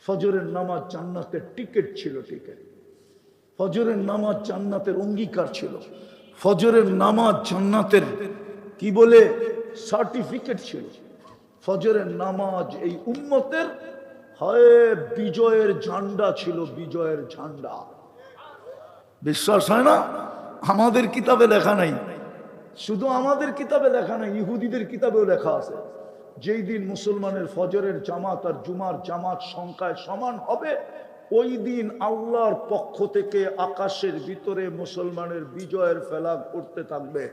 ফজরের নামাজ জান্নাতের টিকিট ছিল, টিকিট। ফজরের নামাজ জান্নাতের অঙ্গীকার ছিল। ফজরের নামাজ জান্নাতের কি বলে সার্টিফিকেট ছিল। ফজরের নামাজ এই উম্মতের হয় বিজয়ের ঝান্ডা ছিল, বিজয়ের ঝান্ডা। বিশ্বাস হয় না? আমাদের কিতাবে লেখা নাই, শুধু আমাদের কিতাবে লেখা নাই, ইহুদিদের কিতাবেও লেখা আছে। যেই দিন মুসলমানের ফজরের জামাত আর জুমার জামাত সংখ্যায় সমান হবে, ওই দিন আল্লাহর পক্ষ থেকে আকাশের ভিতরে মুসলমানের বিজয়ের ফেলাগ উঠতে থাকবে।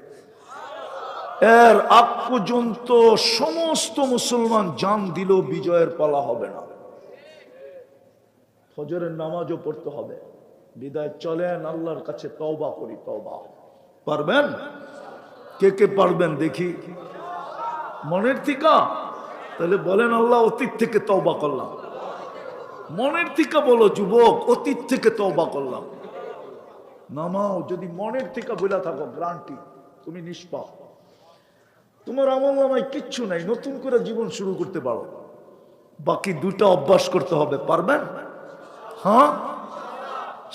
এর আগ পর্যন্ত সমস্ত মুসলমান জান দিল, বিজয়ের পালা হবে না। ফজরের নামাজও পড়তে হবে। বিদায় চলেন আল্লাহর কাছে তওবা করি। তওবা পারবেন? কে কে পারবেন দেখি মনের থেকে? তাহলে বলেন আল্লাহ অতীত থেকে তওবা করলাম। মনের থেকে বলো যুবক, অতীত থেকে তওবা করলাম। নামাও যদি মনের থেকে বলে থাকো, গ্রান্টি তুমি নিষ্পাপ, তোমার আমল নামায় কিচ্ছু নাই, নতুন করে জীবন শুরু করতে পারো। বাকি দুটা অভ্যাস করতে হবে। পারবেন? হ্যাঁ।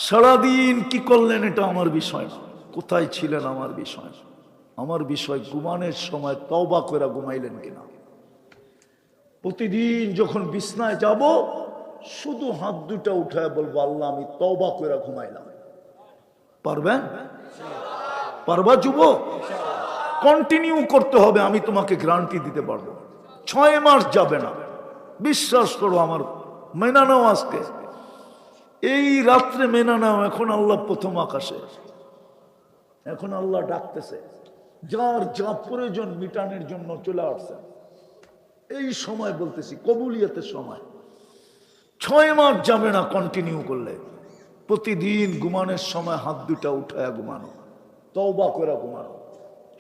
সারাদিন কি করলেন এটা আমার বিষয় না, কোথায় ছিলেন আমার বিষয় না। আমার বিষয় ঘুমানোর সময় তওবা করে ঘুমাইলেন কিনা। প্রতিদিন যখন বিছনায় যাব, শুধু হাত দুটা উঠায় বলবো, আল্লাহ আমি তওবা করে ঘুমাইলাম। পারবেন? পারবা যুবক? কন্টিনিউ করতে হবে, আমি তোমাকে গ্যারান্টি দিতে পারবো। 6 মাস যাবে না, বিশ্বাস করো আমার। মেনা নাও আজকে, এই রাত্রে মেনা নাও। এখন আল্লাহ প্রথম আকাশে, এখন আল্লাহ ডাকতেছে, যার যা প্রয়োজন মিটানোর জন্য চলে আসছে। এই সময় বলতেছি কবুলিয়তের সময়। 6 মাস যাবে না কন্টিনিউ করলে। প্রতিদিন ঘুমানোর সময় হাত দুটা উঠায় ঘুমানো, তওবা করে ঘুমানো।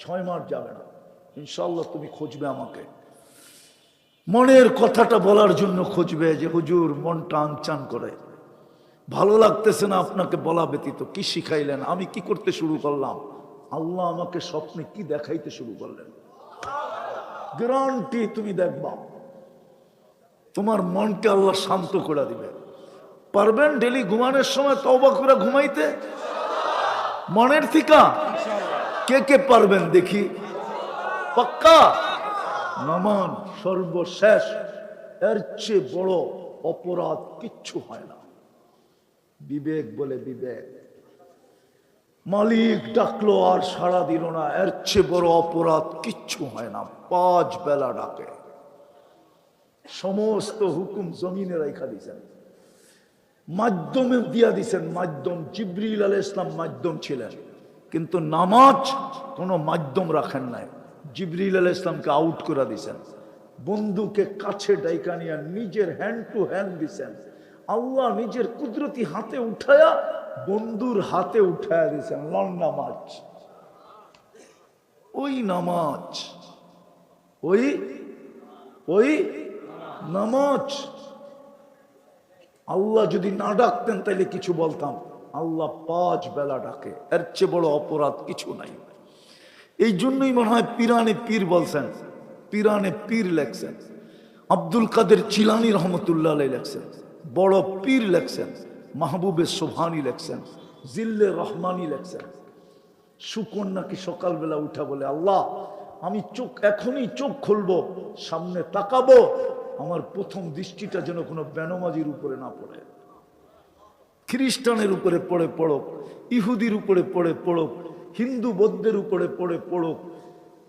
6 মাস যাবে না, ইনশাআল্লাহ তুমি খুঁজবে আমাকে, মনের কথাটা বলার জন্য খুঁজবে যে হুজুর মনটা আনচান করে, ভালো লাগতেছে না আপনাকে বলা ব্যতীত। কি শিখাইলেন? আমি কি করতে শুরু করলাম? আল্লাহ আমাকে স্বপ্নে কি দেখাইতে শুরু করলেন? গ্যারান্টি তুমি দেখবা তোমার মনকে আল্লাহ শান্ত করে দিবে। পারবেন ডেলি ঘুমানোর সময় তওবা করে ঘুমাইতে মনের থিকা? কে কে পারবেন দেখি? পাক্কা? নামান সর্বশেষ, এর চেয়ে বড় অপরাধ কিচ্ছু হয় না। বিবেক বলে বিবেক, মালিক ডাকলো আর সাড়া দিল না, এর চেয়ে বড় অপরাধ কিচ্ছু হয় না। 5 বেলা ডাকে, সমস্ত হুকুম জমিনে রাখা দিয়েছেন, মাধ্যমে দিয়া দিছেন। মাধ্যম জিবরিল আলাইহিস সালাম মাধ্যম ছিলেন, কিন্তু নামাজ কোনো মাধ্যম রাখেন নাই। জিবরিল আলাইহিস সালামকে আউট করে দিছেন, বন্ধুকে কাছে ডাইকা নিয়ে নিজের হ্যান্ড টু হ্যান্ড দিছেন। আল্লাহ নিজের কুদরতি হাতে উঠায়া বন্ধুর হাতে উঠায়া দিছেন। লন নামাজ, ওই নামাজ, ওই নামাজ। আল্লাহ যদি না ডাকতেন তাইলে কিছু বলতাম। আল্লাহ 5 বেলা ডাকে, এর চেয়ে বড় অপরাধ কিছু নাই। এই জন্যই মনে হয় পিরানে পীর বলছেন, পিরানে পীর লেখছেন। আব্দুল কাদের জিলানী রহমতুল্লাহ আলাইহি লেখছেন, বড় পীর লেখছেন। মাহবুবে সোবহানি লেখছেন, জিল্লে রহমানি লেখছেন। শুকর নাকি সকালবেলা উঠা বলে, আল্লাহ আমি এখনই চোখ খুলবো, সামনে তাকাবো, আমার প্রথম দৃষ্টিটা যেন কোনো বেনমাজির উপরে না পড়ে, খ্রিস্টানের উপরে পড়ে পড়ুক, ইহুদির উপরে পড়ে পড়ুক, হিন্দু বৌদ্ধের উপরে পড়ে পড়ুক,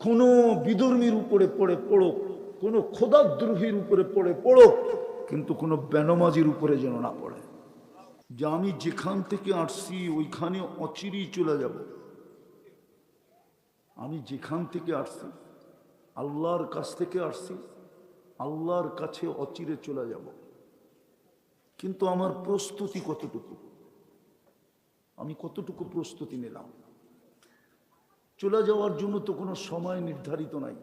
কোনো বিধর্মীর উপরে পড়ে পড়ুক, কোনো খোদাদ্রোহীর উপরে পড়ে পড়ুক, কিন্তু কোনো বেনমাজির উপরে যেন না পড়ে। যে আমি যেখান থেকে আসছি ওইখানে অচিরেই চলে যাব। আমি যেখান থেকে আসছি, আল্লাহর কাছ থেকে আসছি, আল্লাহর কাছে অচিরে চলে যাব। কিন্তু আমার প্রস্তুতি কতটুকু, আমি কতটুকু প্রস্তুতি নিলাম? চলে যাওয়ার জন্য তো কোনো সময় নির্ধারিত নাই,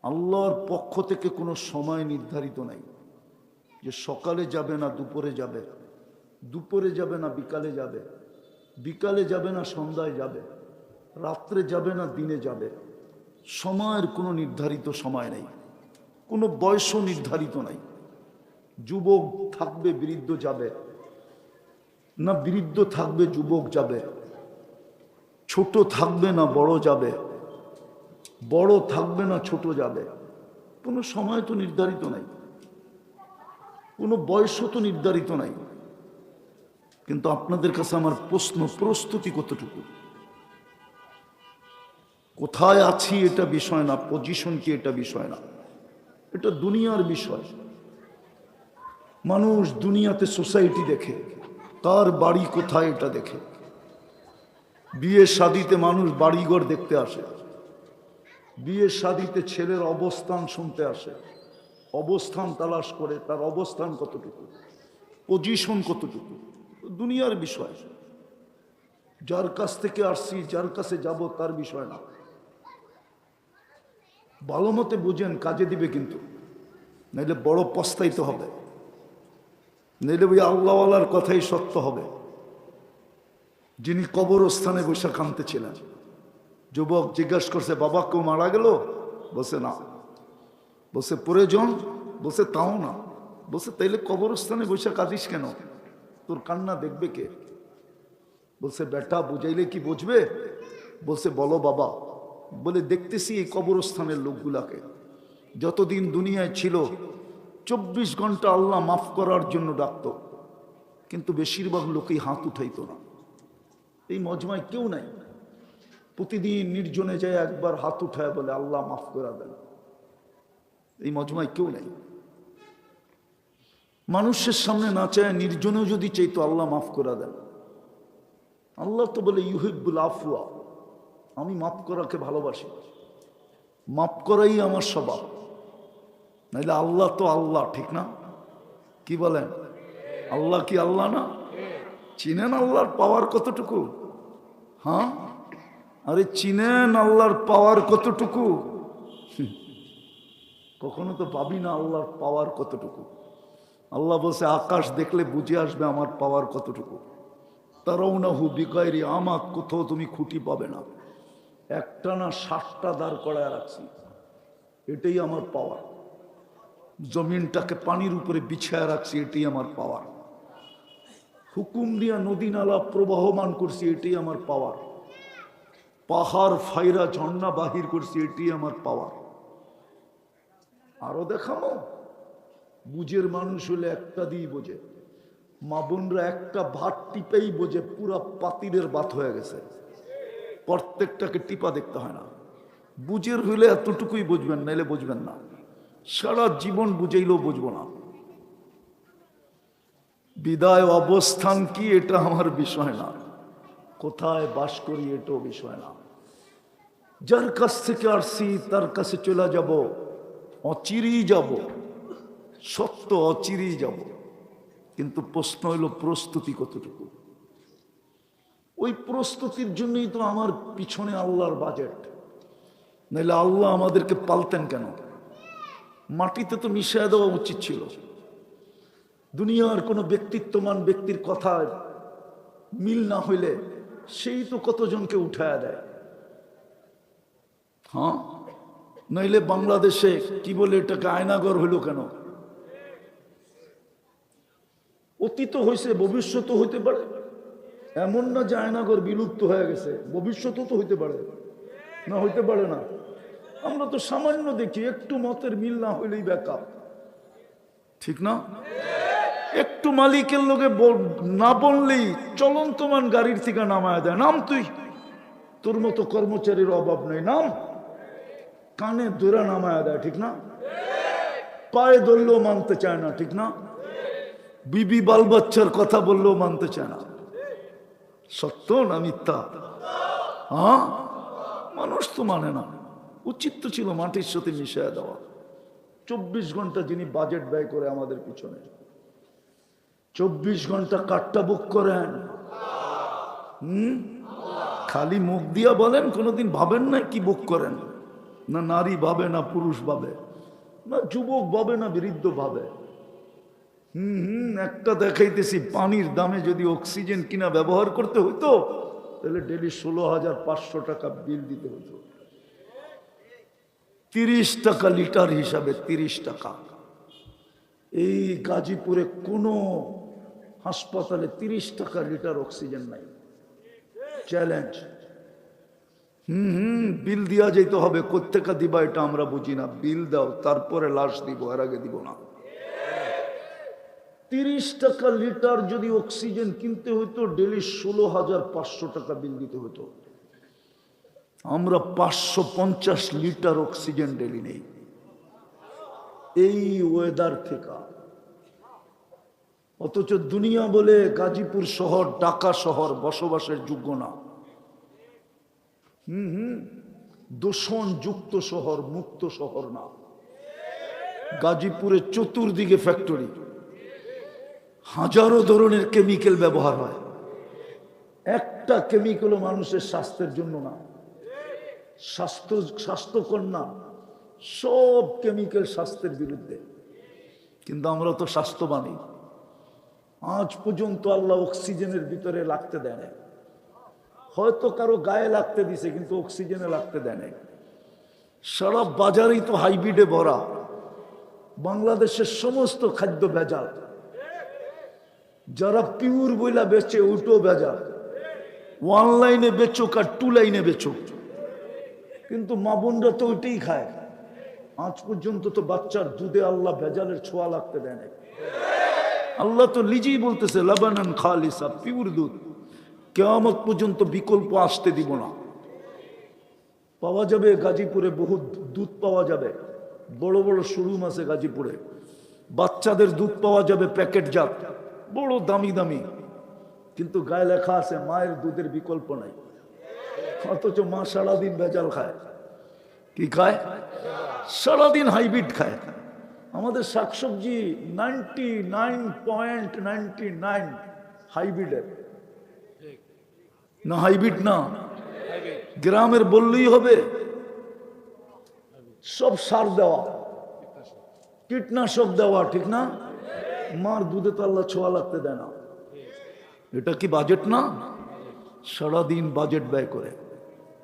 আল্লাহর পক্ষ থেকে কোনো সময় নির্ধারিত নাই যে সকালে যাবে না দুপুরে যাবে, দুপুরে যাবে না বিকালে যাবে, বিকালে যাবে না সন্ধ্যায় যাবে, রাত্রে যাবে না দিনে যাবে। সময়ের কোনো নির্ধারিত সময় নেই, কোনো বয়সও নির্ধারিত নাই। যুবক থাকবে বৃদ্ধ যাবে, না বৃদ্ধ থাকবে যুবক যাবে, ছোট থাকবে না বড় যাবে, বড় থাকবে না ছোট যাবে। কোনো সময় তো নির্ধারিত নাই, কোনো বয়সও তো নির্ধারিত নাই। কিন্তু আপনাদের কাছে আমার প্রশ্ন, প্রস্তুতি কতটুকু? কোথায় আছি এটা বিষয় না, পজিশন কি এটা বিষয় না, এটা দুনিয়ার বিষয়। মানুষ দুনিয়াতে সোসাইটি দেখে, তার বাড়ি কোথায় এটা দেখে। বিয়ে শাদিতে মানুষ বাড়িঘর দেখতে আসে, বিয়ে শাদিতে ছেলের অবস্থান শুনতে আসে, অবস্থান তালাশ করে, তার অবস্থান কতটুকু, পজিশন কতটুকু, দুনিয়ার বিষয়। যার কাছ থেকে আসছি, যার কাছে যাব, তার বিষয় না। ভালো মতে বুঝেন, কাজে দিবে কিন্তু, নাইলে বড় পস্তাইতে হবে, নাইলে ওই আল্লাহওয়ালার কথাই সত্য হবে। যিনি কবরস্থানে বসে কাঁদতেছিলেন, যুবক জিজ্ঞাসা করছে, বাবা কেউ মারা গেল? বসে না। বসে প্রয়োজন? বসে তাও না। বসে তাইলে কবরস্থানে বসে কাঁদিস কেন? তোর কান্না দেখবে কে? বলছে বেটা বুঝাইলে কি বুঝবে? বলছে বলো বাবা। বলে দেখতেছি এই কবরস্থানের লোকগুলাকে, যতদিন দুনিয়ায় ছিল 24 ঘন্টা আল্লাহ মাফ করার জন্য ডাকত, কিন্তু বেশিরভাগ লোকই হাত উঠাইতো না। এই মজমায় কেউ নাই, প্রতিদিন নির্জনে যায় একবার হাত উঠায় বলে আল্লাহ মাফ করে দেন। এই মজমায় কেউ নাই। মানুষের সামনে না চায়, নির্জনেও যদি চাইতো আল্লাহ মাফ করে দেন। আল্লাহ তো বলে ইউহিব্বুল আফওয়া, আমি মাফ করাকে ভালোবাসি, মাফ করাই আমার স্বভাব। নাইলে আল্লাহ তো আল্লাহ, ঠিক না? কি বলেন? আল্লাহ কি আল্লাহ না? চিনেন আল্লাহর পাওয়ার কতটুকু? হ্যাঁ, আরে চিনেন আল্লাহর পাওয়ার কতটুকু? কখনো তো ভাবি না আল্লাহর পাওয়ার কতটুকু। আল্লাহ বলছে আকাশ দেখলে বুঝে আসবে আমার পাওয়ার কতটুকু। তারাউনাহু বিগাইরি আমাদ, কোথাও তুমি খুঁটি পাবে না, একটা না 60টা দাঁড় করায় রাখছি, এটাই আমার পাওয়ার। জমিনটাকে পানির উপরে বিছায় রাখছি, এটাই আমার পাওয়ার। হুকুম দিয়া নদী নালা প্রবাহমান করছি, এটাই আমার পাওয়ার। পাহাড় ফাইরা ঝর্ণা বাহির করছি, এটাই আমার পাওয়ার। আরো দেখাবো? বুঝের মানুষ হলে একটা দিয়ে বোঝে। মা বোনরা একটা ভাত টিপেই বোঝে পুরা পাতিলের ভাত হয়ে গেছে, প্রত্যেকটাকে টিপা দেখতে হয় না। বুঝের হইলে এতটুকুই বুঝবেন, নাইলে বুঝবেন না। সারা জীবন বুঝাইলেও বুঝবো না। বিদায় অবস্থান কি এটা আমার বিষয় না, কোথায় বাস করি এটাও বিষয় না। যার কাছ থেকে আসছি তার কাছে চলে যাব, অচিরেই যাব, সত্য অচিরেই যাব। কিন্তু প্রশ্ন হইল প্রস্তুতি কতটুকু। ওই প্রস্তুতির জন্যই তো আমার পিছনে আল্লাহর বাজেট, নাইলে আল্লাহ আমাদেরকে পালতেন কেন? মাটিতে তো মিশিয়ে দেওয়া উচিত ছিল। দুনিয়ার কোনো ব্যক্তিত্বমান ব্যক্তির কথা মিল না হইলে সেই তো কতজনকে উঠায় দেয়। হ্যাঁ, নইলে বাংলাদেশে কি বলে এটাকে আয়নাগর হইল কেন? অতীত হয়েছে, ভবিষ্যৎ হইতে পারে। এমন না যে আয়নাগর বিলুপ্ত হয়ে গেছে, ভবিষ্যৎও তো হইতে পারে না, হইতে পারে না। আমরা তো সামান্য দেখি, একটু মতের মিল না হইলেই বেকার, ঠিক না? একটু মালিকের লোকে না বললেই চলন্তমান গাড়ির থেকে নামায় দেয়, নাম তুই, তোর মতো কর্মচারীর অভাব নেই, নাম। কানে ধরে নামায় দেয়, ঠিক না? পায়ে ধরলেও মানতে চায় না, ঠিক না? বিবি বাল বাচ্চার কথা বললেও মানতে চায় না। সত্য না মিথ্যা? হ্যাঁ, মানুষ তো মানে না। উচিত তো ছিল মাটির সাথে মিশিয়ে দেওয়া। 24 ঘন্টা যিনি বাজেট ব্যয় করে আমাদের পিছনে, 24 ঘন্টা কাঠটা বুক করেন। খালি মুখ দিয়া বলেন, কোনোদিন ভাবেন না কি বুক করেন? না নারী ভাবে, না পুরুষ ভাবে, না যুবক ভাবে, না বৃদ্ধ ভাবে। একটা দেখাইতেছি, পানির দামে যদি অক্সিজেন কিনা ব্যবহার করতে হইতো তাহলে ডেলি 16,500 টাকা বিল দিতে হতো। 30 টাকা লিটার হিসাবে, 30 টাকা। এই গাজীপুরে কোনো হাসপাতালে 30 টাকা লিটার অক্সিজেন নাই। চ্যালেঞ্জ। বিল দিয়া যেতে হবে। কোত্থেকে দিবা এটা আমরা বুঝি না। বিল দাও, তারপরে লাশ দিব, এর আগে দিব না। 30 টাকা লিটার যদি অক্সিজেন কিনতে হতো, ডেলি 16,500 টাকা বিল দিতে হতো। আমরা 550 লিটার অক্সিজেন ডেলি নেই। এই ওয়েদার থেকে। অথচ দুনিয়া বলে গাজীপুর শহর, ঢাকা শহর বসবাসের যোগ্য না। দূষণ যুক্ত শহর, মুক্ত শহর না। গাজীপুরে চতুর্দিকে ফ্যাক্টরি, হাজারো ধরনের কেমিক্যাল ব্যবহার হয়। একটা কেমিক্যালও মানুষের স্বাস্থ্যের জন্য না, স্বাস্থ্যকর না। সব কেমিক্যাল স্বাস্থ্যের বিরুদ্ধে। কিন্তু আমরা তো স্বাস্থ্যবানই। আজ পর্যন্ত আল্লাহ অক্সিজেনের ভিতরে লাগতে দেয় না। হয়তো কারো গায়ে লাগতে দিছে, কিন্তু অক্সিজেনে লাগতে দেয় না। সারা বাজারেই তো হাইব্রিডে ভরা। বাংলাদেশের সমস্ত খাদ্য ভেজাল। যারা পিওর বইলা বেচে ওটাও ভেজাল। অনলাইনে বেচো আর 2 লাইনে বেচো, কিন্তু মা বোনরা তো ওইটাই খায়। আজ পর্যন্ত তো বাচ্চার দুধে আল্লাহ ভেজালের ছোঁয়া লাগতে দেয় না। আল্লাহ তো নিজেই বলতেছে লাবানান খালিসা, পিওর দুধ। কিয়ামত পর্যন্ত বিকল্প আসতে দিব না। পাওয়া যাবে গাজীপুরে, বহুত দুধ পাওয়া যাবে। বড় বড় শোরুম আছে গাজীপুরে। বাচ্চাদের দুধ পাওয়া যাবে প্যাকেটজাত, বড় দামি দামি, কিন্তু গায়ে লেখা আছে মায়ের দুধের বিকল্প নাই। অথচ মা সারাদিন ভেজাল খায়। কি খায়? সারাদিন হাইব্রিড খায়। আমাদের শাকসবজি 99.99 হাইব্রিডের না। হাইব্রিড না, গ্রামের বললেই হবে। সব সার দেওয়া, কীটনাশক দেওয়া, ঠিক না? মার দুধে তো আল্লাহ ছোঁয়া লাগতে দেয় না। এটা কি বাজেট না? সারাদিন বাজেট ব্যয় করে।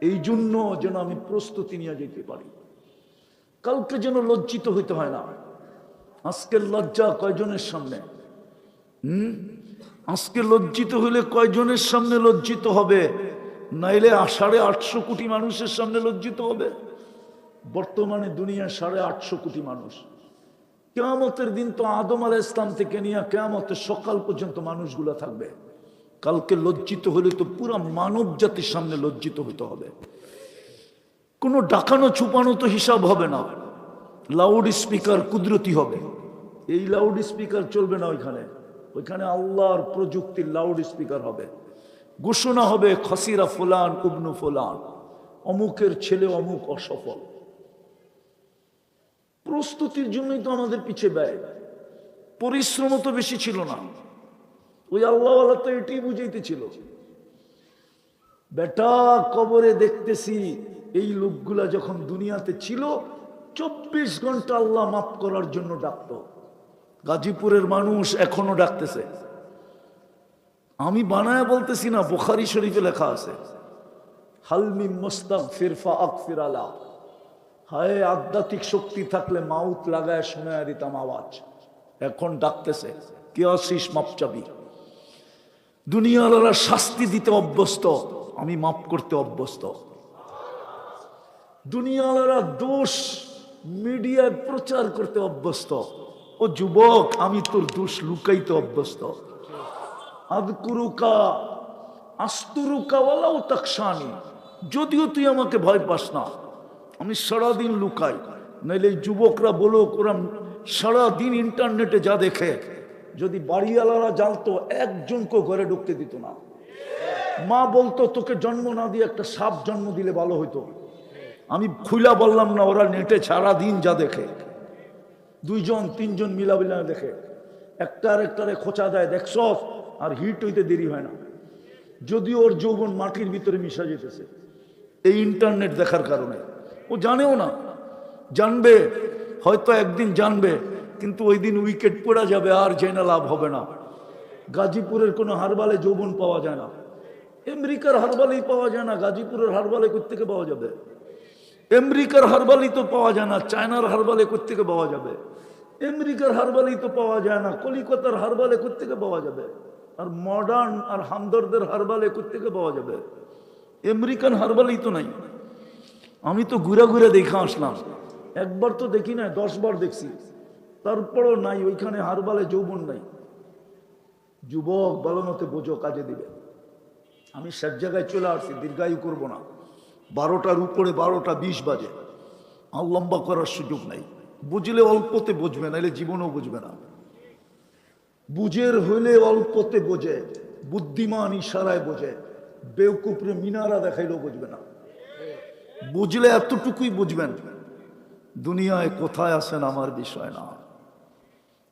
এই জন্য যেন আমি প্রস্তুতি নিয়ে যেতে পারি। কালকে যেন লজ্জিত হইতে হয় না। আজকের লজ্জা কয়জনের সামনে? আজকে লজ্জিত হইলে কয়জনের সামনে লজ্জিত হবে? নাইলে 850 কোটি মানুষের সামনে লজ্জিত হবে। বর্তমানে দুনিয়ায় 850 কোটি মানুষ। কিয়ামতের দিন তো আদম আলাইহিস ইসলাম থেকে নিয়ে কিয়ামতের সকাল পর্যন্ত মানুষগুলা থাকবে। কালকে লজ্জিত হলে তো পুরো মানব জাতির সামনে লজ্জিত হইতে হবে। কোনো ডাকানো ছুপানো তো হিসাব হবে না। লাউড স্পিকার কুদরতি হবে। এই লাউড স্পিকার চলবে না ওইখানে। ওইখানে আল্লাহর প্রযুক্তির লাউড স্পিকার হবে। ঘোষণা হবে খসিরা ফুলান ইবনু ফুলান, অমুকের ছেলে অমুক অসফল। প্রস্তুতির জন্যই তো আমাদের পিছিয়ে ব্যয়। পরিশ্রম তো বেশি ছিল না। ওই আল্লাহওয়ালা তো এটাই বুঝাইতেছিল, বেটা কবরে দেখতেছি এই লোকগুলা যখন দুনিয়াতে ছিল 24 ঘন্টা আল্লাহ মাফ করার জন্য ডাকতো। গাজীপুরের মানুষ এখনো ডাকতেছে। আমি বানায় বলতেছি না, বুখারী শরীফে লেখা আছে, হালমি মুস্তাগফির ফাগফির আলা। হায় আধ্যাত্মিক শক্তি থাকলে মাউত লাগায় শোনায় দিতাম আওয়াজ। এখন ডাকতেছে, কে আসিস মাপ চাবি। দুনিয়াওয়ালারা শাস্তি দিতে অভ্যস্ত, আমি মাফ করতে অভ্যস্ত। দুনিয়াওয়ালারা দোষ মিডিয়ায় প্রচার করতে অভ্যস্ত। ও যুবক, আমি তোর দোষ লুকাইতে অভ্যস্ত। আযকুরুকা আস্তুরুকা ওয়ালাউ তাকশানি, যদিও তুই আমাকে ভয় পাস না, আমি সারাদিন লুকাই। নাইলে যুবকরা বলো, ওরা সারাদিন ইন্টারনেটে যা দেখে, যদি বাড়িওয়ালারা জানতো একজনকে ঘরে ঢুকতে দিত না। মা বলতো তোকে জন্ম না দিয়ে একটা সাপ জন্ম দিলে ভালো হইতো। আমি খুইলা বললাম না, ওরা নেটে সারাদিন যা দেখে, 2-3 মিলাবিলা দেখে, একটারে খোঁচা দেয়, দেখছ, আর হিট হইতে দেরি হয় না। যদিও ওর যৌবন মাটির ভিতরে মিশা যেতেছে এই ইন্টারনেট দেখার কারণে। ও জানেও না, জানবে হয়তো একদিন জানবে, কিন্তু ওই দিন উইকেট পড়া যাবে, আর জেনে লাভ হবে না। গাজীপুরের কোনো হারবালে যৌবন পাওয়া যায় না। আমেরিকার হারবালেই পাওয়া যায় না, গাজীপুরের হারবালে কোত্থেকে পাওয়া যাবে? আমেরিকার হারবালই তো পাওয়া যায় না, চায়নার হারবালে কোত্থেকে পাওয়া যাবে? আমেরিকার হারবালেই তো পাওয়া যায় না, কলিকাতার হারবালে কোত্থেকে পাওয়া যাবে? আর মডার্ন আর হামদর্দের হারবালে কোত্থেকে পাওয়া যাবে? আমেরিকান হারবালেই তো নাই। আমি তো ঘুরে ঘুরে দেখে আসলাম, একবার তো দেখি না, 10 বার দেখছি, তারপরও নাই ওইখানে হারবালে যৌবন নাই। যুবক ভালো মতে বোঝো, কাজে দিবে। আমি সব জায়গায় চলে আসছি, দীর্ঘায়ু করবো না। 12টার উপরে 12টা 20 বাজে, আর লম্বা করার সুযোগ নাই। বুঝলে অল্পতে বুঝবে, নাহলে জীবনও বুঝবে না। বুঝের হইলে অল্পতে বোঝে, বুদ্ধিমান ইশারায় বোঝে, বেউকুফরে মিনারা দেখাইলেও বুঝবে না। বুঝলে এতটুকুই বুঝবেন, দুনিয়ায় কোথায় আছেন আমার বিষয় না,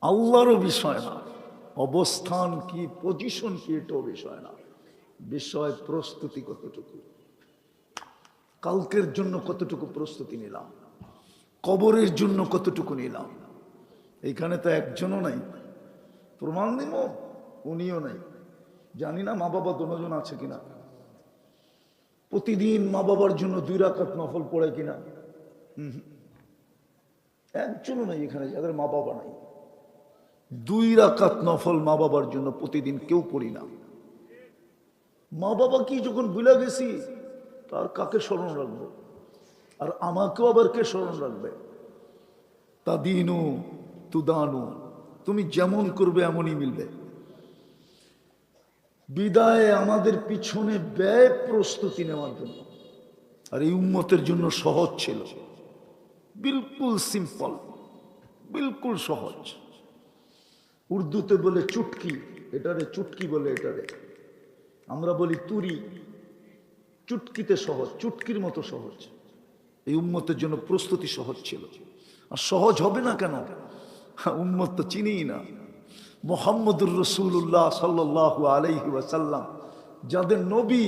আল্লাহরও বিষয় না, অবস্থান কি পজিশন কি এটাও বিষয় না। বিষয় প্রস্তুতি কতটুকু, কালকের জন্য কতটুকু প্রস্তুতি নিলাম, কবরের জন্য কতটুকু নিলাম। এইখানে তো একজনও নাই, প্রমাণ দিব উনিও নাই। জানি না মা বাবা দুজন আছে কিনা, প্রতিদিন মা বাবার জন্য 2 রাকাত নফল পড়ে কিনা। একজনও নাই এখানে যাদের মা বাবা নাই। 2 রাকাত নফল মা বাবার জন্য প্রতিদিন কেউ পড়ি না। মা বাবা কি যখন ভুলে গেছি, তার কাকে স্মরণ রাখবো? আর আমাকেও আবার কে স্মরণ রাখবে? তাদিনু তুদানু, তুমি যেমন করবে এমনই মিলবে। বিদায় আমাদের পিছনে ব্যয় প্রস্তুতি নেওয়ার জন্য। আর এই উম্মতের জন্য সহজ ছিল, বিলকুল সিম্পল, বিলকুল সহজ। উর্দুতে বলে চুটকি, এটারে চুটকি বলে, এটারে আমরা বলি তুরি। চুটকিতে সহজ, চুটকির মতো সহজ। এই উম্মতের জন্য প্রস্তুতি সহজ ছিল। আর সহজ হবে না কেন? উম্মত তো চিনিই না। মুহাম্মদুর রাসূলুল্লাহ সাল্লাল্লাহু আলাইহি ওয়াসাল্লাম যাদের নবী,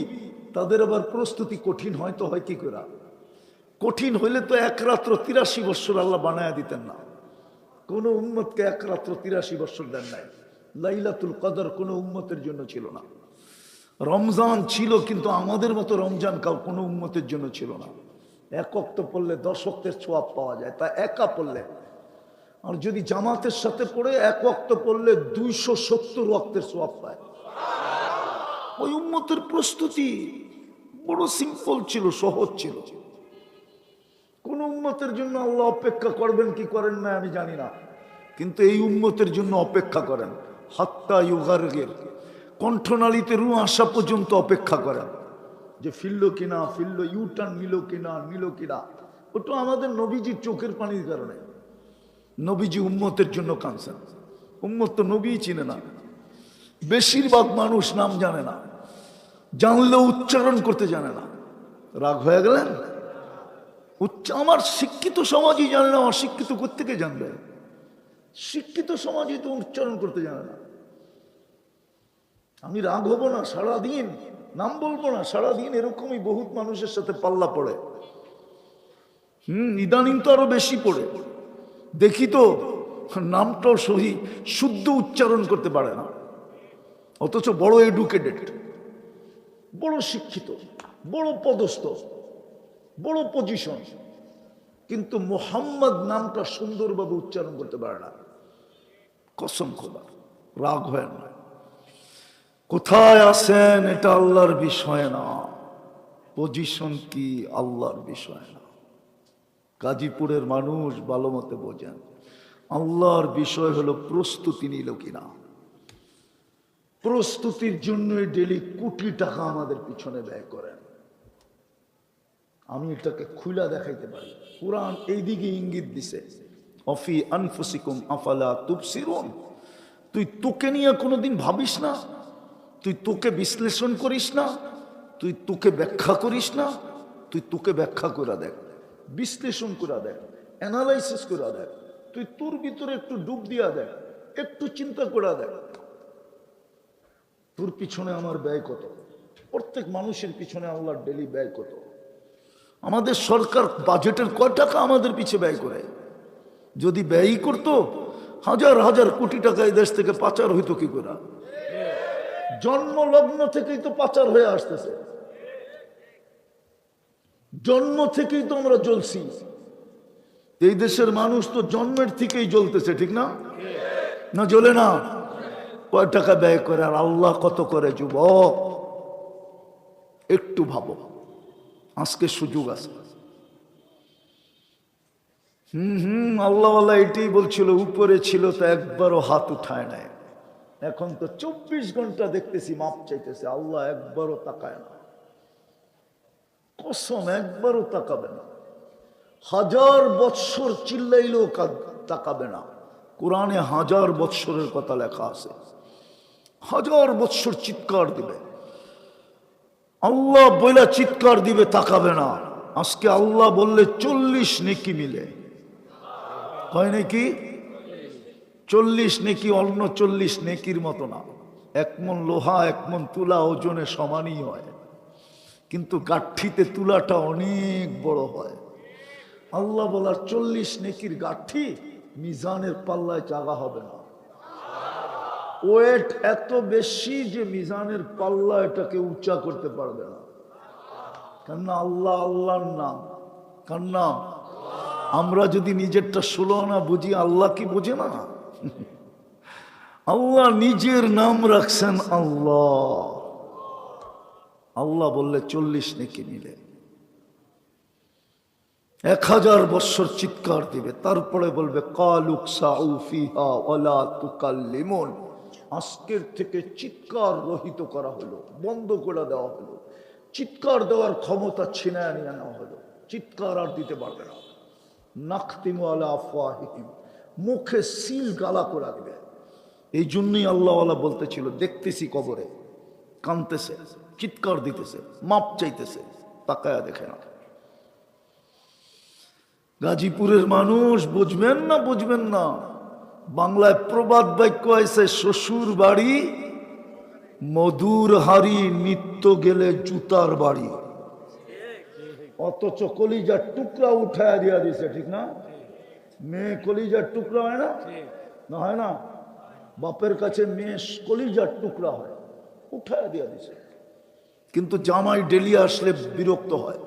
তাদের আবার প্রস্তুতি কঠিন হয় তো হয় কি করে? কঠিন হইলে তো এক রাত্র 83 বছর আল্লাহ বানায়া দিতেন না। কোন উম্মতকে এক রাত্র 83 বছর দেন নাই। লাইলাতুল কদর কোন উম্মতের জন্য ছিল না। রমজান ছিল, কিন্তু আমাদের মতো রমজান কোনো উম্মতের জন্য ছিল না। 1 ওয়াক্ত পড়লে 10 ওয়াক্তের সওয়াব পাওয়া যায়, তা একা পড়লে। আর যদি জামাতের সাথে পড়ে 1 ওয়াক্ত পড়লে 270 ওয়াক্তের সওয়াব পায়। ওই উম্মতের প্রস্তুতি বড় সিম্পল ছিল, সহজ ছিল। কোন উম্মতের জন্য আল্লাহ অপেক্ষা করবেন কি করেন না আমি জানি না, কিন্তু এই উম্মতের জন্য অপেক্ষা করেন। হাত্তা ইউগারগির, কণ্ঠনালীতে রু আসা পর্যন্ত অপেক্ষা করেন, যে ফিরল কিনা, ফিরল, ইউটার্ন নিল কিনা, নিল কিনা। ওটা আমাদের নবীজির চোখের পানির কারণে। নবীজি উম্মতের জন্য কাঁদছেন। উম্মত তো নবী চিনে না, বেশিরভাগ মানুষ নাম জানে না, জানলেও উচ্চারণ করতে জানে না। রাগ হয়ে গেলেন? আমার শিক্ষিত সমাজই জানে না, অশিক্ষিত কোত্থেকে জানবে? শিক্ষিত সমাজই তো উচ্চারণ করতে জানে না। আমি রাগ হব না, সারাদিন নাম বলবো না, সারাদিন এরকমই বহুত মানুষের সাথে পাল্লা পড়ে। ইদানিং তো আরো বেশি পড়ে। দেখি তো নামটাও সহি শুদ্ধ উচ্চারণ করতে পারে না, অথচ বড় এডুকেটেড, বড় শিক্ষিত, বড় পদস্থ, বড় পজিশন, কিন্তু মুহাম্মদ নামটা সুন্দরভাবে উচ্চারণ করতে পারে না। কসম খোদা, রাগ হয় না। কোথায় আছেন এটা আল্লাহর বিষয় না, পজিশন কি আল্লাহর বিষয় না। গাজীপুরের মানুষ ভালো মতে বোঝেন, আল্লাহর বিষয় হলো প্রস্তুতি নিল কিনা। প্রস্তুতির জন্য ডেলি কোটি টাকা আমাদের পিছনে ব্যয় করেন। আমি এটাকে খুলা দেখাইতে পারি। কুরআন এই দিকে ইঙ্গিত দিছে, অফি আনফুসিকুম আফালা তুবসিরুন। তুই তোকে নিয়ে কোনোদিন ভাবিস না, তুই তোকে বিশ্লেষণ করিস না, তুই তোকে ব্যাখ্যা করিস না। তুই তোকে ব্যাখ্যা করে দেখ, বিশ্লেষণ করে দেখ, অ্যানালাইসিস করে দেখ। তুই তোর ভিতরে একটু ডুব দিয়া দেখ, একটু চিন্তা করে দেখ, তোর পিছনে আমার ব্যয় কত, প্রত্যেক মানুষের পিছনে আল্লাহর ডেলি ব্যয় কত। আমাদের সরকার বাজেটের কয় টাকা আমাদের পিছে ব্যয় করে? যদি ব্যয়ই করতো, হাজার হাজার কোটি টাকা এই দেশ থেকে পাচার হইতো কি করে? জন্ম লগ্ন থেকেই তো পাচার হয়ে আসতেছে, জন্ম থেকেই তো আমরা জ্বলছি। এই দেশের মানুষ তো জন্মের থেকেই জ্বলতেছে, ঠিক না? না জ্বলে না? কয় টাকা ব্যয় করে আর আল্লাহ কত করে? যুবক একটু ভাবো, আজকে সুযোগ আছে। আল্লাহ এটাই বলছিল, উপরে ছিল তো একবারও হাত উঠায় নাই। এখন তো 24 ঘন্টা দেখতেছি মাপ চাইতেছে, আল্লাহ একবারও তাকায় না। কসম, একবারও তাকাবে না। 1000 বৎসর চিল্লাইলেও তাকাবে না। কোরআনে 1000 বৎসরের কথা লেখা আছে। 1000 বৎসর চিৎকার দিবে, আল্লাহ বইলা চিৎকার দিবে, তাকাবে না। আজকে আল্লাহ বললে 40 নেকি মিলে, হয় নাকি? 40 নেকি অন্য 40 নেকির মতো না। 1 মণ লোহা 1 মণ তুলা ওজনে সমানই হয়, কিন্তু গাঠিতে তুলাটা অনেক বড় হয়। আল্লাহ বলার 40 নেকির গাঠি মিজানের পাল্লায় জাগা হবে না। ওয়েট এত বেশি যে মিজানের পাল্লা এটাকে উঁচা করতে পারবে না। কেননা আল্লাহ আল্লাহর নাম। কার নাম? আমরা যদি নিজেরটা 16 আনা বুঝি, আল্লাহ কি বোঝে না? আল্লাহ নিজের নাম রাখছেন আল্লাহ। আল্লাহ বললে 40 নেকি মিলে 1000 বৎসর চিৎকার দিবে, তারপরে বলবে কালুক সাউ ফিহা ওয়ালা তুকাল্লিমুন। আজকের থেকে চিৎকার রহিত করা হলো, বন্ধ করে দেওয়া হলো। চিৎকার দেওয়ার ক্ষমতা ছিনায় নিয়ে নেওয়া হলো। চিৎকার আর দিতে পারবে না। নাখতিমু আলা আফওয়াহিহিম, মুখে সিল গালা করে দিবে। এই জন্যই আল্লাহওয়ালা বলতেছিল, দেখতেছি কবরে কাঁদতেছে, চিৎকার দিতেছে, মাপ চাইতেছে, তাকায়া দেখে না। গাজীপুরের মানুষ বুঝবেন না, বুঝবেন না। বাংলায় প্রবাদ বাক্য আছে, শ্বশুর বাড়ি মধুর হাড়ি, নিত্য গেলে জুতার বাড়ি। অথচ কলিজার টুকরা উঠায় দিয়া দিছে, ঠিক না? মেয়ে কলিজার টুকরা হয় না? না হয় না? বাপের কাছে মেয়ে কলিজার টুকরা হয়, উঠায় দিয়া দিছে। কিন্তু জামাই ডেলি আসলে বিরক্ত হয়,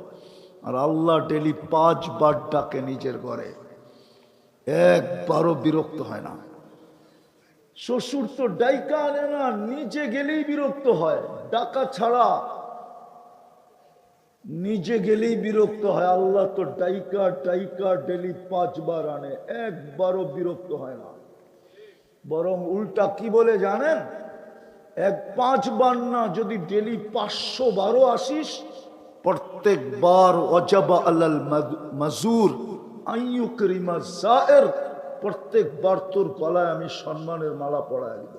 আর আল্লাহ ডেলি 5 বার ডাকে নিজের ঘরে, একবারও বিরক্ত হয় না। শ্বশুর তো ডাইকা আনে না, নিজে গেলেই বিরক্ত হয়। ডাকা ছাড়া নিজে গেলেই বিরক্ত হয়। আল্লাহ তো ডাইকা ডাইকা ডেলি 5 বার আনে, একবারও বিরক্ত হয় না। বরং উল্টা কি বলে জানেন? 5 বার না, যদি ডেলি 500 বারও আসিস, প্রত্যেকবার ওয়াজাবা আলাল মাজুর আইয়ুকরিমা যায়ের, প্রত্যেকবার তোর গলায় আমি সম্মানের মালা পরায় দিব।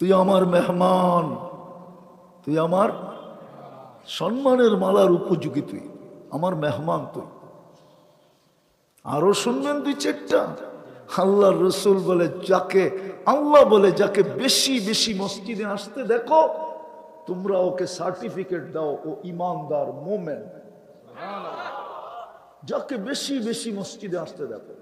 তুই আমার মেহমান, তুই আমার সম্মানের মালার উপযোগী, তুই আমার মেহমান। তুই আরো শুনবেন 2-4টা। আল্লাহ রসুল বলে, যাকে আল্লাহ বলে যাকে বেশি বেশি মসজিদে আসতে দেখো, তোমরা ওকে সার্টিফিকেট দাও ও ইমানদার মোমেন। যাকে বেশি বেশি মসজিদে আসতে দেখো,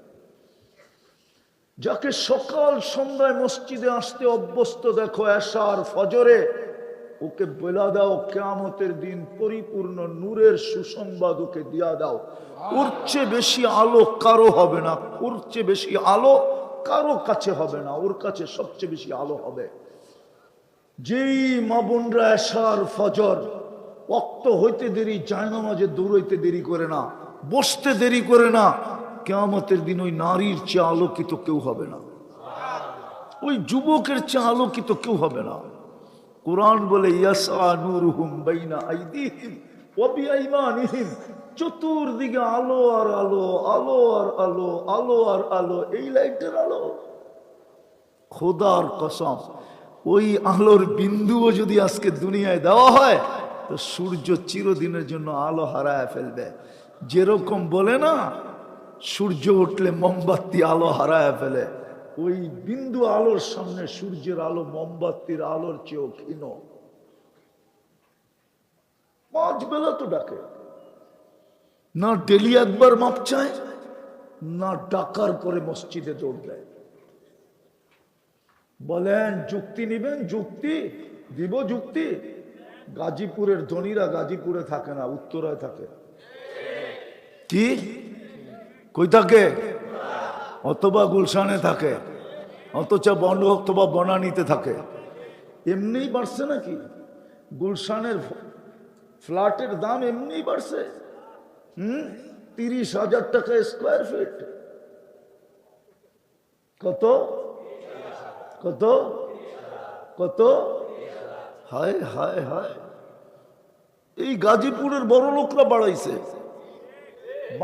যাকে সকাল সন্ধ্যায় মসজিদে আসতে অভ্যস্ত দেখো, এশার ফজরে, ওকে বলা দাও কিয়ামতের দিন পরিপূর্ণ নূরের সুসংবাদ ওকে দিয়া দাও। ওর চেয়ে বেশি আলো কারো হবে না, ওর চেয়ে বেশি আলো কারো কাছে হবে না, ওর কাছে সবচেয়ে বেশি আলো হবে। যেই মা বোনরা এশার ফজর ওয়াক্ত হইতে দেরি, জায়নামাজে দৌড়াইতে দেরি করে না, বসতে দেরি করে না, কিয়ামতের দিন ওই নারীর চেয়ে আলোকিত কেউ হবে না, ওই যুবকের চেয়ে আলোকিত কেউ হবে না। কুরআন বলে ইয়াসআ নূরুহুম বাইনা আইদিহিম ওয়া বিআইমানিহিম, চতুর্দিকে আলো আর আলো, আলো আর আলো, আলো আর আলো, এই লাইটের আলো। খোদার কসম, ওই আলোর বিন্দুও যদি আজকে দুনিয়ায় দেওয়া হয়, তো সূর্য চিরদিনের জন্য আলো হারায় ফেলবে। যেরকম বলে না, সূর্য উঠলে মোমবাতি আলো হারায় ফেলে, ওই বিন্দু আলোর সামনে সূর্যের আলো মোমবাতির আলোর চেয়েও ক্ষীণ। 5 বেলা তো ডাকে না, ডেলি একবার মাপ চায় না, ডাকার পরে মসজিদে দৌড় দেয়। বলেন যুক্তি নিবেন? যুক্তি দিব, যুক্তি। গাজীপুরের ধনীরা গাজীপুরে থাকে না, উত্তরায় থাকে। কি কই থাকে? অথবা গুলশানে থাকে, অথবা বনানীতে থাকে। এমনিই বাড়ছে নাকি? গুলশানের ফ্ল্যাটের দাম এমনিই বাড়ছে। 30,000 টাকা স্কোয়ার ফিট। কত কত কত? হায় হায় হায়, এই গাজীপুরের বড় লোকরা বাড়াইছে,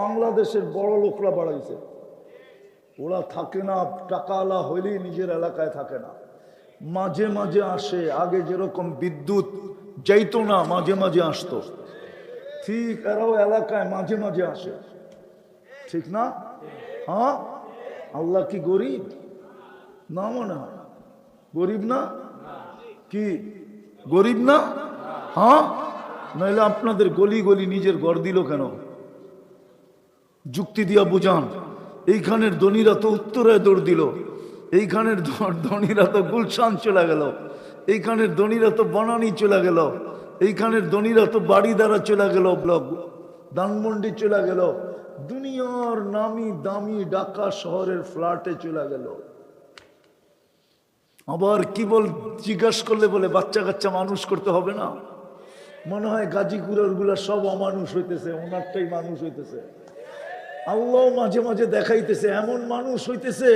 বাংলাদেশের বড় লোকরা বাড়াইছে। ওরা থাকে না, টাকাওয়ালা হইলেই নিজের এলাকায় থাকে না, মাঝে মাঝে আসে। আগে যেরকম বিদ্যুৎ যাইতো না, মাঝে মাঝে আসতো, ঠিক এরাও এলাকায় মাঝে মাঝে আসে, ঠিক না? হ্যাঁ, আল্লাহ কি গরিব না? মনে হয় গরিব না? কি গরিব না? হ্যাঁ, নাহলে আপনাদের গলি গলি নিজের ঘর দিল কেন? যুক্তি দিয়া বুঝান। এইখানের ধনীরা তো উত্তরায় দৌড় দিল, এইখানের ধনীরা তো গুলশান চলে গেল, এইখানের ধনীরা তো বনানী চলে গেল, এইখানের ধনীরা তো বাড়িদারা চলে গেল, ব্লক ধানমন্ডি চলে গেল, দুনিয়ার নামি দামি ঢাকা শহরের ফ্ল্যাটে চলে গেল। আবার কি জিজ্ঞাসা করলে বলে বাচ্চা কাচ্চা মানুষ করতে হবে না? মনে হয় গাজীপুরের গুলা সব অমানুষ হইতেছে, ওনারটাই মানুষ হইতেছে। আল্লাহ মাঝে মাঝে দেখাইতেছে এমন মানুষ হইতেছে,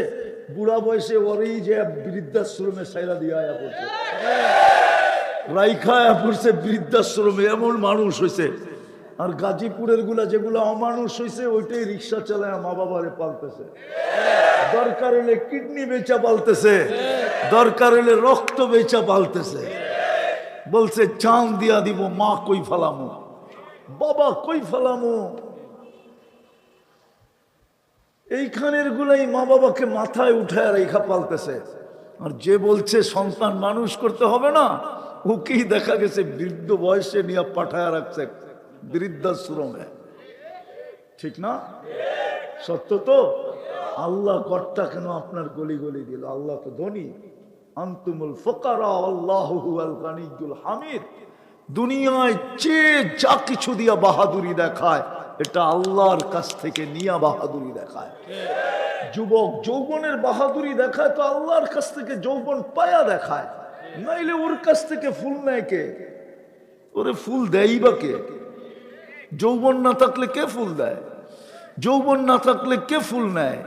বুড়া বয়সে ওরই যে বৃদ্ধাশ্রমে সাইরা দিয়ে আয়া পড়ছে, রাইখা আয়া পড়ছে বৃদ্ধাশ্রমে, এমন মানুষ হয়েছে। আর গাজীপুরের গুলা যেগুলা অমানুষ হয়েছে, ওইটাই রিক্সা চালায় মা বাবারে পালতেছে, দরকার হলে কিডনি বেচা পালতেছে, দরকার হলে রক্ত বেচা পালতেছে। বলছে চান দিয়া দিব, মা কই ফালামো, বাবা কই ফালামো। এইখানের গুলাই মা বাবাকে মাথায় উঠায় রেখা পালতেছে। আর যে বলছে সন্তান মানুষ করতে হবে না, ওকেই দেখা গেছে বৃদ্ধ বয়সে নিয়ে পাঠায় রাখছে বৃদ্ধাশ্রমে, ঠিক না? সত্য তো? আল্লাহ ঘরটা কেন আপনার গলি গলি দিল? আল্লাহ তো ধনী। আনতুমুল ফুকারা আল্লাহু হুয়াল গানিয়্যুল হামিদ। দুনিয়ায় যে যা কিছু দিয়া বাহাদুরি দেখায়, এটা আল্লাহর কাছ থেকে নিয়া বাহাদুরি দেখায়। যুবক যৌবনের বাহাদুরি দেখায় তো আল্লাহর কাছ থেকে যৌবন পায়া দেখায়, নাইলে ওর কাছ থেকে ফুল নেয় কে? ওরে ফুল দেয়ই বা কে? যৌবন না থাকলে কে ফুল দেয়? যৌবন না থাকলে কে ফুল নেয়?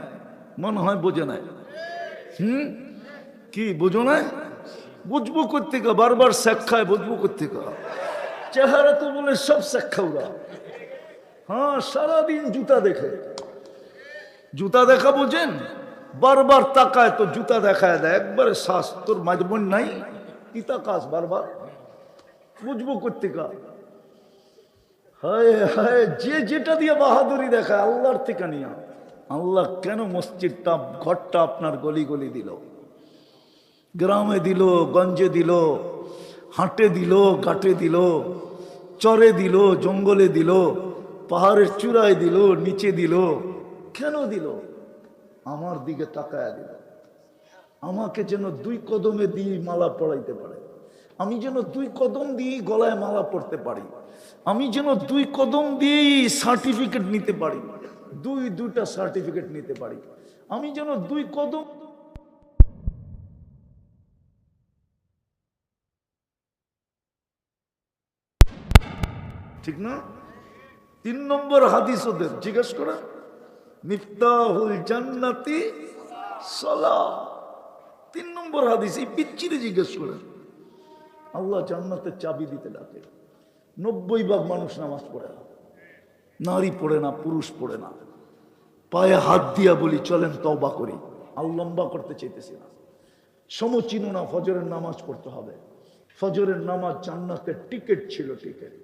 মনে হয় বোঝে নাই। কি বোঝো না? বুঝবো কোত্থেকে? বারবার শেখায়, বুঝবো কোত্থেকে? চেহারা তো বলে সব শেখা ওরা। হ্যাঁ, সারাদিন জুতা দেখে, জুতা দেখা বোঝেন? বারবার তাকায় তো জুতা দেখায় দেয়, একবারে শ্বাস তোর মাঝবন নাই, কি তাকাস বারবার? বুঝবো কোত্থেকে? হায় হায়, যে যেটা দিয়ে বাহাদুরি দেখায় আল্লাহর থেকে নিয়া। আল্লাহ কেন মসজিদটা ঘরটা আপনার গলি গলি দিল, গ্রামে দিল, গঞ্জে দিল, হাটে দিল, ঘাটে দিল, চরে দিল, জঙ্গলে দিল, পাহাড়ের চূড়ায় দিল, নিচে দিল? কেন দিল? আমার দিকে তাকায়া দিল, আমাকে যেন 2 কদমে দিয়ে মালা পড়াইতে পারে, আমি যেন 2 কদম দিয়ে গলায় মালা পড়তে পারি, আমি যেন 2 কদম দিয়েই সার্টিফিকেট নিতে পারি, দুইটা সার্টিফিকেট নিতে পারি, আমি যেন 2 কদম। ঠিক না? 3 নম্বর হাদিস ওদের জিজ্ঞেস করা, মিফতাহুল জান্নাতি সালাহ। 3 নম্বর হাদিস, এই পিচ্চিরে জিজ্ঞেস করেন। আল্লাহ জান্নাতের চাবি দিতে ডাকে। 90% মানুষ নামাজ পড়ে না, নারী পড়ে না, পুরুষ পড়ে না। পায়ে হাত দিয়া বলি চলেন তওবা করি, আর লম্বা করতে চাইতেছি না। সমচিন না, ফজরের নামাজ পড়তে হবে। ফজরের নামাজ জান্নাতের টিকিট ছিল, টিকিট।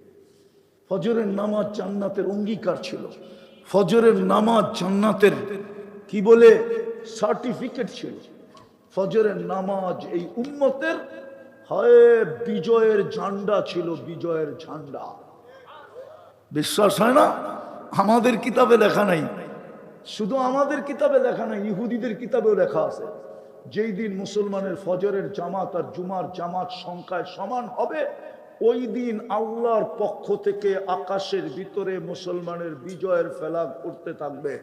ফজরের নামাজ জান্নাতের অঙ্গীকার ছিল। ফজরের নামাজ জান্নাতের কি বলে সার্টিফিকেট ছিল। ফজরের নামাজ এই উম্মতের হয় বিজয়ের ঝান্ডা ছিল, বিজয়ের ঝান্ডা। বিশ্বাস হয় না? আমাদের কিতাবে লেখা নাই, শুধু আমাদের কিতাবে লেখা নাই, ইহুদিদের কিতাবেও লেখা আছে। যেই দিন মুসলমানের ফজরের জামাত আর জুমার জামাত সংখ্যায় সমান হবে, ওই দিন আল্লাহর পক্ষ থেকে আকাশের ভিতরে মুসলমানের বিজয়ের ফেলাগ উঠতে থাকবে।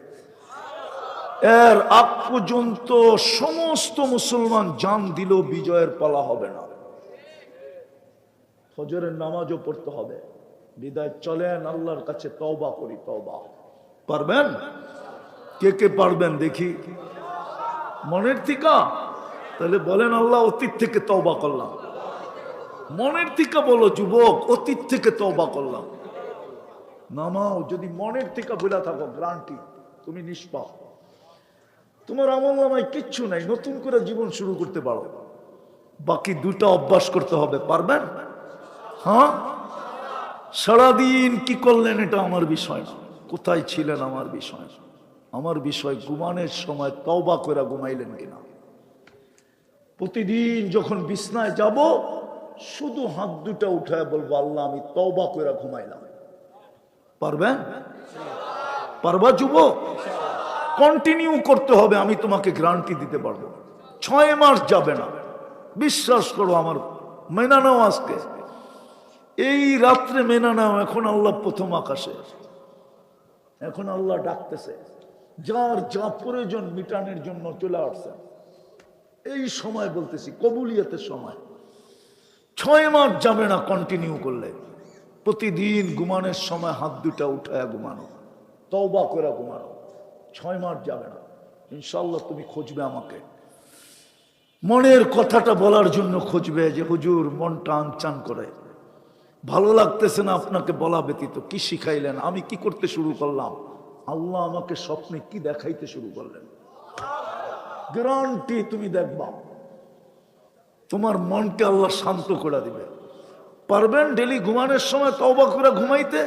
এর আগ পর্যন্ত সমস্ত মুসলমান জান দিল, বিজয়ের পালা হবে না। ফজরের নামাজও পড়তে হবে। বিদায় চলেন আল্লাহর কাছে তওবা করি। তওবা পারবেন? কে কে পারবেন দেখি মনের থেকে? তাহলে বলেন আল্লাহ অতীত থেকে তওবা করলাম। মনের থেকে বলো যুবক, অতীত থেকে তওবা করলাম। নামাও, যদি মনের থেকে বলে থাকো গ্যারান্টি তুমি নিষ্পাপ, তোমার আমলনামায় কিচ্ছু নাই, নতুন করে জীবন শুরু করতে পারো। বাকি দুটা অভ্যাস করতে হবে। পারবেন? হ্যাঁ। সারাদিন কি করলেন এটা আমার বিষয় না, কোথায় ছিলেন আমার বিষয়। আমার বিষয় ঘুমানোর সময় তওবা করে ঘুমাইলেন কিনা। প্রতিদিন যখন বিছনায় যাব শুধু হাত দুটা উঠায় বলবো আল্লাহ আমি তওবা করে ঘুমাইলাম। পারবেন? পারবা যুবক? কন্টিনিউ করতে হবে, আমি তোমাকে গ্যারান্টি দিতে পারবো। 6 মাস যাবে না, বিশ্বাস করো আমার। মেনা নাও আজকে, এই রাত্রে মেনা নাও। এখন আল্লাহ প্রথম আকাশে, এখন আল্লাহ ডাকতেছে, যার যা প্রয়োজন মিটানোর জন্য চলে আসছে। এই সময় বলতেছি কবুলিয়তের সময়। 6 মাস যাবে না কন্টিনিউ করলে। প্রতিদিন ঘুমানোর সময় হাত দুটা উঠায় ঘুমানো, তওবা করে ঘুমানো। 6 মাস যাবে না, ইনশাল্লাহ তুমি খুঁজবে আমাকে। মনের কথাটা বলার জন্য খুঁজবে যে হুজুর মনটা আনচান করে, ভালো লাগতেছে না আপনাকে বলা ব্যতীত। কি শিখাইলেন? আমি কি করতে শুরু করলাম? আল্লাহ আমাকে স্বপ্নে কি দেখাইতে শুরু করলেন? গ্যারান্টি তুমি দেখবা তোমার মনকে আল্লাহ শান্ত করে দিবে। পারবেন ডেলি ঘুমানোর সময় তওবা করে ঘুমাইতে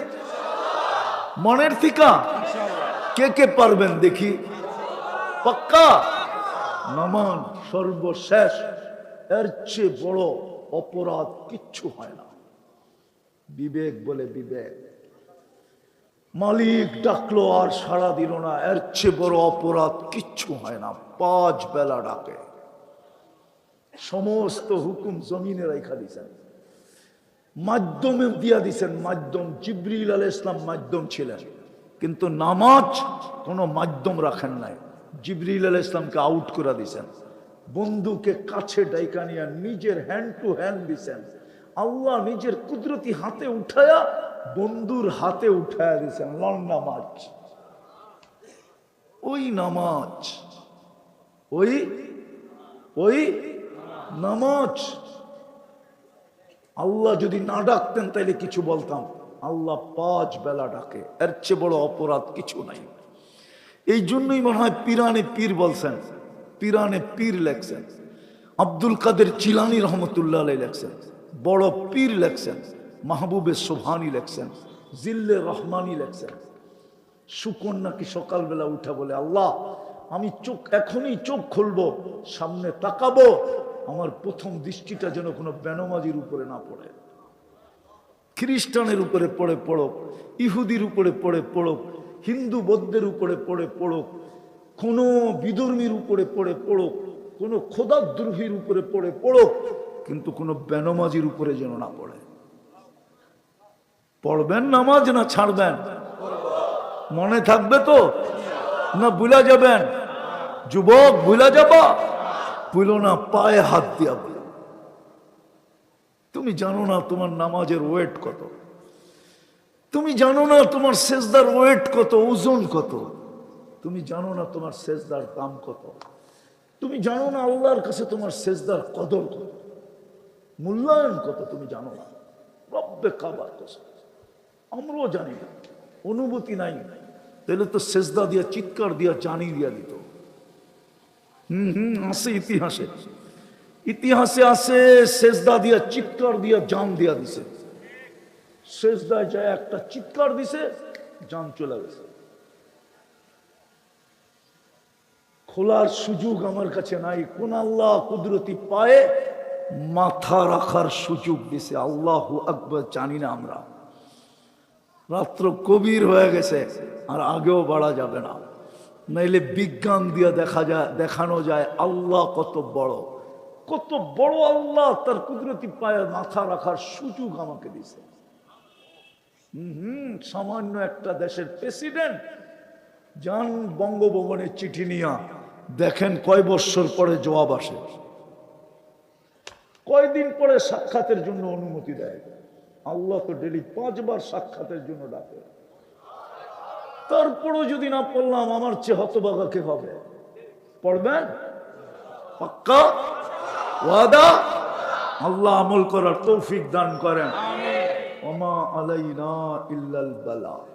মনের থেকে? কে কে পারবেন দেখি? পাক্কা? নামাজ সর্বশেষ, এর চেয়ে বড় অপরাধ কিচ্ছু হয় না। বিবেক বলে বিবেক, মালিক ডাকলো আর সাড়া দিল না, এর চেয়ে বড় অপরাধ কিচ্ছু হয় না। 5 বেলা ডাকে, সমস্ত হুকুম জমিনে রাখা দিয়েছেন, মাধ্যমে দিয়া দিছেন। মাধ্যম জিবরিল আলাইহিস সালাম মাধ্যম ছিলেন, কিন্তু নামাজ কোনো মাধ্যম রাখেন নাই। জিবরিল আলাইহিস সালামকে আউট করে দিয়েছেন, বন্ধুকে কাছে ডাইকা নিয়ে নিজের হ্যান্ড টু হ্যান্ড দিছেন। আল্লাহ নিজের কুদরতি হাতে উঠায়া বন্ধুর হাতে উঠায়া দিছেন। লং নামাজ, ওই নামাজ, ওই নামাজ। আল্লাহ যদি না ডাকতেন তাইলে কিছু বলতাম। আল্লাহ 5 বেলা ডাকে, এর চেয়ে বড় অপরাধ কিছু নাই। এই জন্যই মনে হয় পিরানে পীর বলছেন, পিরানে পীর লেখছেন। আব্দুল কাদের জিলানী রহমতুল্লাহ আলাইহি লেখছেন, বড় পীর লেখছেন। মাহবুবে সুবহানি লেখছেন, জিল্লে রহমানি লেখছেন। শুকর নাকি সকালবেলা উঠা বলে আল্লাহ আমি এখনই চোখ খুলবো, সামনে তাকাবো, আমার প্রথম দৃষ্টিটা যেন কোনো বেনমাজির উপরে না পড়ে, খ্রিস্টানের উপরে পড়ে পড়ুক, ইহুদির উপরে পড়ে পড়ুক, হিন্দু বৌদ্ধের উপরে পড়ে পড়ুক, কোনো বিধর্মীর উপরে পড়ে পড়ুক, কোনো খোদাদ্রোহীর উপরে পড়ে পড়ুক, কিন্তু কোনো বেনমাজির উপরে যেন না পড়ে। পড়বেন নামাজ না ছাড়বেন? মনে থাকবে তো না ভুলা যাবেন? যুবক ভুলা যাবা? ভুলো না, পায়ে হাত দিয়া বলো। তুমি জানো না তোমার নামাজের ওয়েট কত, তুমি জানো না তোমার সেজদার ওয়েট কত, ওজন কত, তুমি জানো না তোমার সেজদার দাম কত, তুমি জানো না আল্লাহর কাছে তোমার সেজদার কদর কত, মূল্যায়ন কত, তুমি জানো না। রব্বে কাবার কসম, আমরাও জানি না, অনুভূতি নাই। তাহলে তো সেজদা দিয়া চিৎকার দিয়া জানি দিয়া দিত। আছে ইতিহাসে, ইতিহাসে আছে সেজদা দিয়া চিৎকার দিয়া জান দিয়া দিছে। সেজদায় যায় একটা চিৎকার দিছে, জান চলে গেছে। খোলার সুযোগ আমার কাছে নাই। কোন আল্লাহ কুদরতি পায়ে মাথা রাখার সুযোগ দিছে? আল্লাহু আকবার জানি না আমরা। রাত্র কবির হয়ে গেছে, আর আগেও বাড়া যাবে না, নাইলে বিজ্ঞান দিয়ে দেখানো যায় আল্লাহ কত বড়। কত বড় আল্লাহ তার কুদরতি পায়ে মাথা রাখার সুযোগ আমাকে দিছে। সামান্য একটা দেশের প্রেসিডেন্ট যান বঙ্গভবনে চিঠি নিয়া, দেখেন কয় বছর পরে জবাব আসে, কয়দিন পরে সাক্ষাতের জন্য অনুমতি দেয়। আল্লাহ তো ডেলি 5 বার সাক্ষাতের জন্য ডাকে। তারপরও যদি না পড়লাম, আমার চেয়ে হতভাগা কে হবে? পড়বেন? পাক্কা ওয়াদা? আল্লাহ আমল করার তৌফিক দান করেন। ওমা আলাইনা ইল্লাল বালাগ।